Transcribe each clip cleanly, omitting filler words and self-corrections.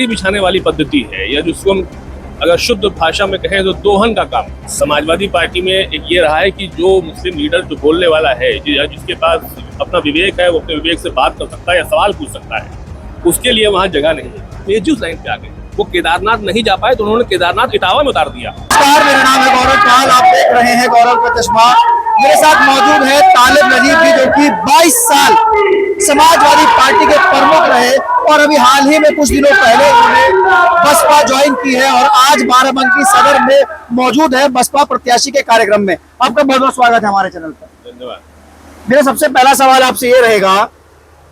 बिछाने वाली पद्धति है, या जिसको हम अगर शुद्ध भाषा में कहें तो दोहन का काम। समाजवादी पार्टी में एक ये रहा है कि जो मुस्लिम लीडर जो बोलने वाला है या जिसके पास अपना विवेक है, वो अपने विवेक से बात कर सकता है या सवाल पूछ सकता है, उसके लिए वहाँ जगह नहीं है। तो ये जिस लाइन पे आ गए, वो केदारनाथ नहीं जा पाए तो उन्होंने केदारनाथ इटावा में उतार दिया। नमस्कार, मेरा नाम है गौरव पाल। आप देख रहे हैं गौरव का चश्मा। मेरे साथ मौजूद है तालिब नजीब जी, जो कि 22 साल समाजवादी पार्टी के प्रमुख रहे और अभी हाल ही में कुछ दिनों पहले उन्होंने बसपा ज्वाइन की है और आज बाराबंकी सदर में मौजूद है बसपा प्रत्याशी के कार्यक्रम में। आपका बहुत बहुत स्वागत है हमारे चैनल पर। धन्यवाद। मेरा सबसे पहला सवाल आपसे ये रहेगा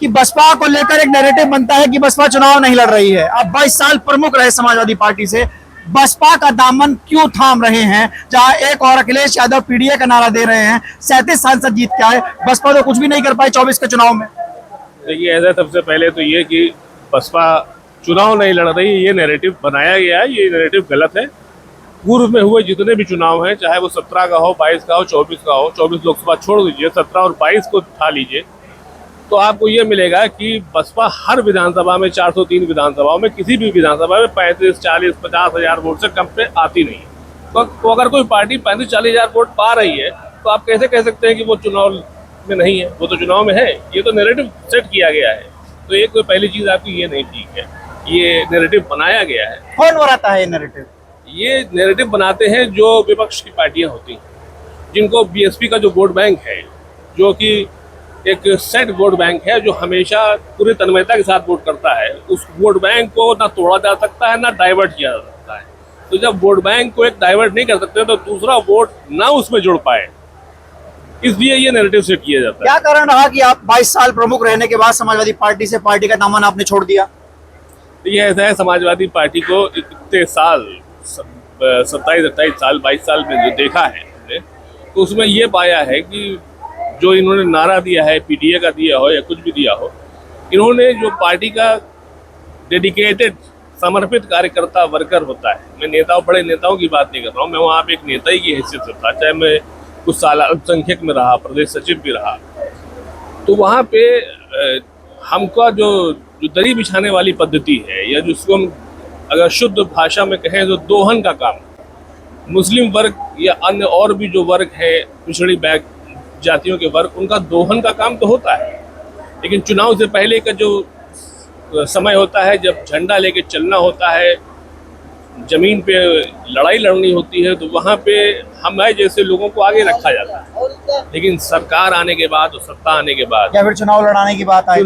कि बसपा को लेकर एक नैरेटिव बनता है कि बसपा चुनाव नहीं लड़ रही है। आप 22 साल प्रमुख रहे समाजवादी पार्टी से, बसपा का दामन क्यों थाम रहे हैं? जहां एक और अखिलेश यादव पीडीए का नारा दे रहे हैं, 37 सांसद जीत के आए, बसपा तो कुछ भी नहीं कर पाई 24 के चुनाव में। देखिए, ऐसा सबसे पहले तो ये कि बसपा चुनाव नहीं लड़ रही, ये नैरेटिव बनाया गया है, ये नैरेटिव गलत है। पूर्व में हुए जितने भी चुनाव हैं, चाहे वो 17 का हो, 22 का हो, 24 का हो, 24 लोकसभा छोड़ दीजिए, 17 और 22 को उठा लीजिए, तो आपको ये मिलेगा कि बसपा हर विधानसभा में, 403 विधानसभाओं में, किसी भी विधानसभा में 35, 40, 50 हजार वोट से कम पे आती नहीं है। तो अगर कोई पार्टी 35-40 हजार वोट पा रही है तो आप कैसे कह सकते हैं कि वो चुनाव में नहीं है? वो तो चुनाव में है। ये तो नैरेटिव सेट किया गया है। तो एक तो पहली चीज आपकी ये नहीं ठीक है, ये नैरेटिव बनाया गया है। कौन बनाता है ये नैरेटिव? ये नैरेटिव बनाते हैं जो विपक्ष की पार्टियां होती हैं, जिनको बीएसपी का जो वोट बैंक है, जो कि एक सेट वोट बैंक है, जो हमेशा पूरी तन्मयता के साथ वोट करता है, उस वोट बैंक को ना तोड़ा जा सकता है ना डाइवर्ट किया जा सकता है। तो जब वोट बैंक को एक डाइवर्ट नहीं कर सकते तो दूसरा वोट ना उसमें जुड़ पाए, इसलिए ये नैरेटिव सेट किया जाता है। क्या कारण रहा कि आप 22 साल प्रमुख रहने के बाद समाजवादी पार्टी से पार्टी का दामन आपने छोड़ दिया? ये ऐसा है, समाजवादी पार्टी को इतने साल 27-28 साल 22 साल में जो देखा है हमने, तो उसमें ये पाया है कि जो इन्होंने नारा दिया है, पीडीए का दिया हो या कुछ भी दिया हो, इन्होंने जो पार्टी का डेडिकेटेड समर्पित कार्यकर्ता वर्कर होता है, मैं नेताओं बड़े नेताओं की बात नहीं कर रहा हूँ, मैं वहाँ पे एक नेता ही की हैसियत से था, चाहे मैं कुछ साल अल्पसंख्यक में रहा, प्रदेश सचिव भी रहा, तो वहाँ पे हमका जो दरी बिछाने वाली पद्धति है, या जिसको हम अगर शुद्ध भाषा में कहें तो दोहन का काम, मुस्लिम वर्ग या अन्य और भी जो वर्ग है, पिछड़ी बैग जातियों के वर्ग, उनका दोहन का काम तो होता है, लेकिन चुनाव से पहले का जो समय होता है, जब झंडा लेके चलना होता है, जमीन पे लड़ाई लड़नी होती है, तो वहाँ पे हमारे जैसे लोगों को आगे रखा जाता है। लेकिन सरकार आने के बाद और सत्ता आने के बाद, या फिर चुनाव लड़ाने की बात आए,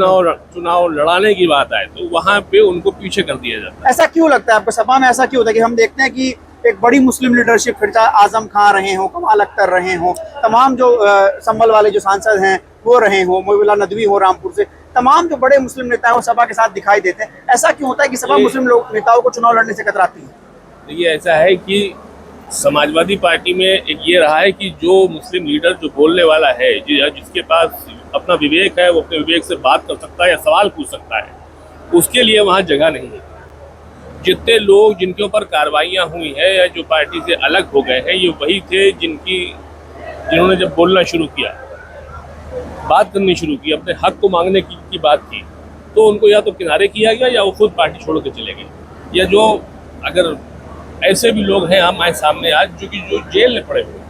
चुनाव लड़ाने की बात आए, तो वहाँ पे उनको पीछे कर दिया जाता है। ऐसा क्यों लगता है आपको? सपा में ऐसा क्यों होता है कि हम देखते हैं कि एक बड़ी मुस्लिम लीडरशिप, फिर चाहे आजम खान रहे हो, कमाल अख्तर रहे हो, तमाम जो संभल वाले जो सांसद हैं वो रहे हो, मोबिला नदवी हो रामपुर से, तमाम जो बड़े मुस्लिम नेता हैं वो सपा के साथ दिखाई देते हैं। ऐसा क्यों होता है कि सपा मुस्लिम लोग नेताओं को चुनाव लड़ने से कतराती है? देखिए, ऐसा है कि समाजवादी पार्टी में एक ये रहा है कि जो मुस्लिम लीडर जो बोलने वाला है, जिसके पास अपना विवेक है, वो अपने विवेक से बात कर सकता है या सवाल पूछ सकता है, उसके लिए वहाँ जगह नहीं है। जितने लोग जिनके ऊपर कार्रवाइयाँ हुई हैं या जो पार्टी से अलग हो गए हैं, ये वही थे जिन्होंने जब बोलना शुरू किया, बात करनी शुरू की, अपने हक को मांगने की बात की, तो उनको या तो किनारे किया गया या वो खुद पार्टी छोड़ के चले गए। या जो अगर ऐसे भी लोग हैं हमारे सामने आज जो जेल में पड़े हुए,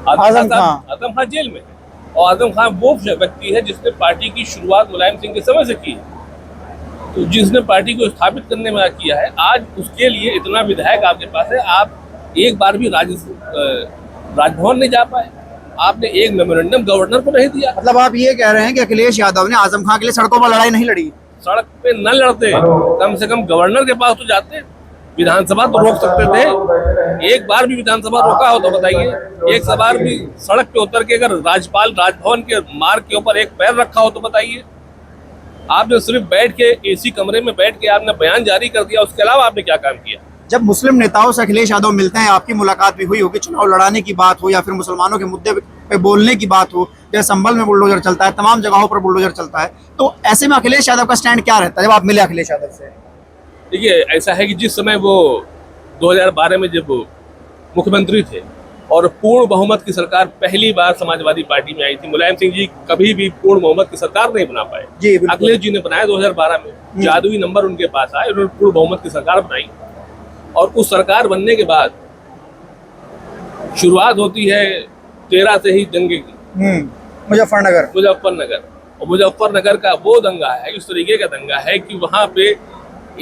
आजम खान जेल में है, और आजम खान वो व्यक्ति है जिसने पार्टी की शुरुआत मुलायम सिंह के समय से की है, तो जिसने पार्टी को स्थापित करने में किया है, आज उसके लिए इतना विधायक आपके पास है, आप एक बार भी राजभवन नहीं जा पाए, आपने एक मेमोरेंडम गवर्नर को नहीं दिया। मतलब आप ये कह रहे हैं कि अखिलेश यादव ने आजम खान के लिए सड़कों पर लड़ाई नहीं लड़ी? सड़क पे न लड़ते, कम से कम गवर्नर के पास तो जाते, विधानसभा तो रोक सकते थे। एक बार भी विधानसभा रोका हो तो बताइए, एक बार भी सड़क पे उतर के अगर राज्यपाल राजभवन के मार्ग के ऊपर एक पैर रखा हो तो बताइए। आपने सिर्फ बैठ के एसी कमरे में बैठ के आपने बयान जारी कर दिया, उसके अलावा आपने क्या काम किया? जब मुस्लिम नेताओं से अखिलेश यादव मिलते हैं, आपकी मुलाकात भी हुई होगी, चुनाव लड़ाने की बात हो या फिर मुसलमानों के मुद्दे पे बोलने की बात हो, जैसे संभल में बुलडोजर चलता है, तमाम जगहों पर बुलडोजर चलता है, तो ऐसे में अखिलेश यादव का स्टैंड क्या रहता है जब आप मिले अखिलेश यादव से? देखिए, ऐसा है कि जिस समय वो 2012 में जब मुख्यमंत्री थे और पूर्ण बहुमत की सरकार पहली बार समाजवादी पार्टी में आई थी। मुलायम सिंह जी कभी भी पूर्ण बहुमत की सरकार नहीं बना पाए। जी, बिल्कुल। अखिलेश जी ने बनाया 2012 में, जादुई नंबर उनके पास आए, उन्होंने पूर्ण बहुमत की सरकार बनाई। और उस सरकार बनने के बाद शुरुआत होती है 13 से ही दंगे की, मुजफ्फरनगर। और मुजफ्फरनगर का वो दंगा है, इस तरीके का दंगा है कि वहां पे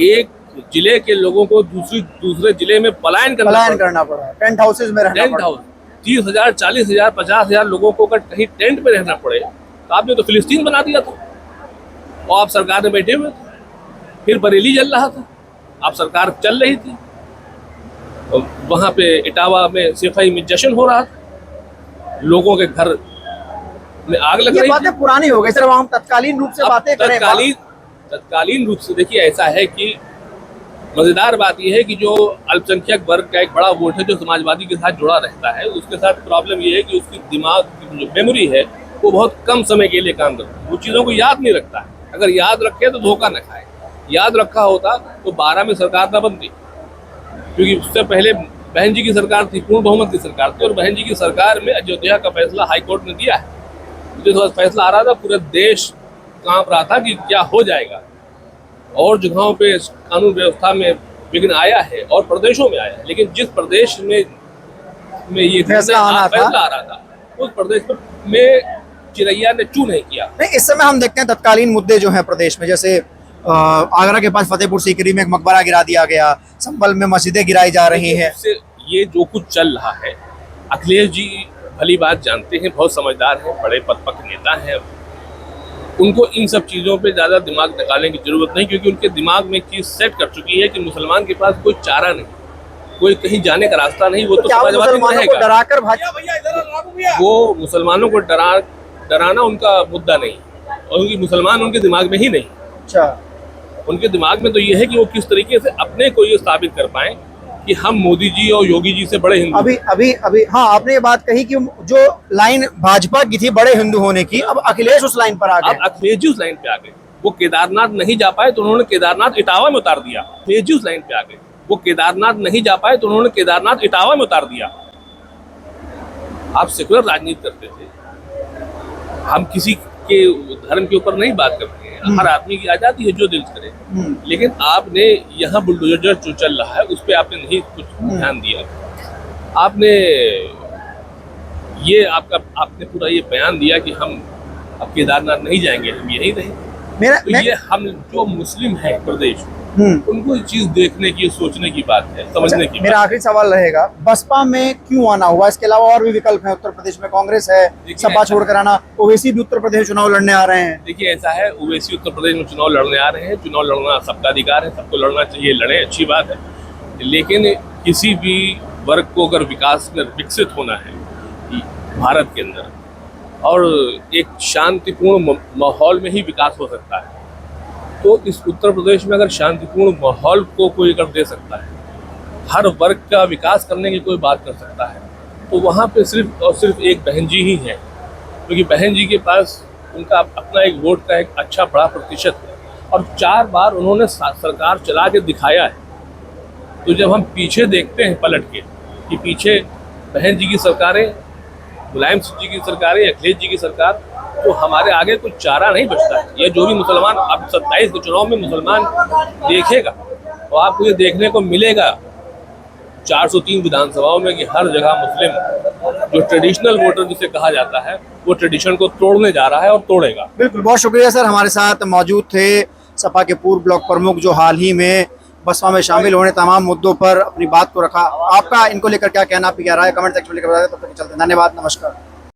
एक जिले के लोगों को दूसरे जिले में पलायन करना पड़ा। टेंट हाउसेज में रहना पड़ा। 30,000, 40,000, 50,000 लोगों को अगर कहीं टेंट में रहना पड़े तो आपने तो फिलिस्तीन बना दिया था। और आप सरकार में बैठे हुए थे, फिर बरेली जल रहा था, आप सरकार चल रही थी। वहां पे इटावा में सिफाई में जश्न हो रहा था, लोगों के घर में आग लग रही थी। बातें पुरानी हो गई, सिर्फ हम तत्कालीन रूप से बातें करें। तत्कालीन रूप से देखिए, ऐसा है कि मजेदार बात यह है कि जो अल्पसंख्यक वर्ग का एक बड़ा वोट है जो समाजवादी के साथ जुड़ा रहता है, उसके साथ प्रॉब्लम यह है कि उसकी दिमाग की जो मेमोरी है वो बहुत कम समय के लिए काम करता है, वो चीज़ों को याद नहीं रखता है। अगर याद रखे तो धोखा न खाए। याद रखा होता तो 12 में सरकार न बनती, क्योंकि उससे पहले बहन जी की सरकार थी, पूर्ण बहुमत की सरकार थी। और बहन जी की सरकार में अयोध्या का फैसला हाईकोर्ट ने दिया है। जो फैसला आ रहा था, पूरा देश कांप रहा था कि क्या हो जाएगा। और जगहों पे कानून व्यवस्था में विघ्न आया है और प्रदेशों में आया है, लेकिन जिस प्रदेश में ये फैसला आ रहा था उस प्रदेश में चिरैया ने चू नहीं किया। नहीं, इस समय हम देखते हैं तत्कालीन मुद्दे जो हैं प्रदेश में, जैसे आगरा के पास फतेहपुर सीकरी में एक मकबरा गिरा दिया गया, संभल में मस्जिदें गिराई जा रही हैं। ये जो कुछ चल रहा है, अखिलेश जी भली बात जानते हैं, बहुत समझदार हैं, बड़े परिपक्व नेता हैं। उनको इन सब चीज़ों पे ज़्यादा दिमाग निकालने की जरूरत नहीं, क्योंकि उनके दिमाग में एक चीज़ सेट कर चुकी है कि मुसलमान के पास कोई चारा नहीं, कोई कहीं जाने का रास्ता नहीं। वो तो समाजवादी रहेगा। डराकर वो मुसलमानों को डराना उनका मुद्दा नहीं, और उनकी मुसलमान उनके दिमाग में ही नहीं। अच्छा, उनके दिमाग में तो ये है कि वो किस तरीके से अपने को ये साबित कर पाएं कि हम मोदी जी और योगी जी से बड़े हिंदू। अभी हाँ, आपने ये बात कही कि जो लाइन भाजपा की थी बड़े हिंदू होने की, अब अखिलेश उस लाइन पर आ गए। अब अखिलेश जी उस लाइन पे आ गए। वो केदारनाथ नहीं जा पाए तो उन्होंने केदारनाथ इटावा में उतार दिया। अखिलेश जी उस लाइन पे आ गए। वो केदारनाथ नहीं जा पाए तो उन्होंने केदारनाथ इटावा में उतार दिया। आप सेकुलर राजनीति करते थे, हम किसी के धर्म के ऊपर नहीं बात करते हैं, हर आदमी की आजादी है जो दिल करे। लेकिन आपने यहाँ बुलडोजर जो चल रहा है उस पर आपने नहीं कुछ ध्यान दिया। आपने आपने पूरा ये बयान दिया कि हम अब केदारनाथ नहीं जाएंगे, हम यही रहे। ये हम जो मुस्लिम है प्रदेश, उनको ये चीज देखने की, सोचने की बात है, समझने की। मेरा आखिरी सवाल रहेगा, बसपा में क्यों आना हुआ? इसके अलावा और भी विकल्प है, उत्तर प्रदेश में कांग्रेस है, सपा छोड़कर आना। ओवैसी भी उत्तर प्रदेश चुनाव लड़ने आ रहे हैं। देखिए, ऐसा है, ओवैसी उत्तर प्रदेश में चुनाव लड़ने आ रहे हैं। चुनाव लड़ना सबका अधिकार है, सबको लड़ना चाहिए, लड़े, अच्छी बात है। लेकिन किसी भी वर्ग को अगर विकास में विकसित होना है भारत के अंदर, और एक शांतिपूर्ण माहौल में ही विकास हो सकता है, तो इस उत्तर प्रदेश में अगर शांतिपूर्ण माहौल को कोई अगर दे सकता है, हर वर्ग का विकास करने की कोई बात कर सकता है, तो वहाँ पे सिर्फ और सिर्फ एक बहन जी ही हैं, क्योंकि बहन जी के पास उनका अपना एक वोट का एक अच्छा बड़ा प्रतिशत है और 4 बार उन्होंने सरकार चला के दिखाया है। तो जब हम पीछे देखते हैं पलट के कि पीछे बहन जी की सरकारें, मुलायम सिंह जी की सरकारें, अखिलेश जी की सरकार, तो हमारे आगे कुछ चारा नहीं बचता है। ये जो भी मुसलमान अब 27 के चुनाव में मुसलमान देखेगा, तो आपको ये देखने को मिलेगा 403 विधानसभाओं में कि हर जगह मुस्लिम जो ट्रेडिशनल वोटर जिसे कहा जाता है, वो ट्रेडिशन को तोड़ने जा रहा है और तोड़ेगा। बिल्कुल, बहुत शुक्रिया सर। हमारे साथ मौजूद थे सपा के पूर्व ब्लॉक प्रमुख, जो हाल ही में बसपा में शामिल होने तमाम मुद्दों पर अपनी बात को रखा। आपका इनको लेकर क्या कहना, आपकी क्या राय, कमेंट सेक्शन में लिखकर बताएं। तब तक चलते हैं, धन्यवाद, नमस्कार।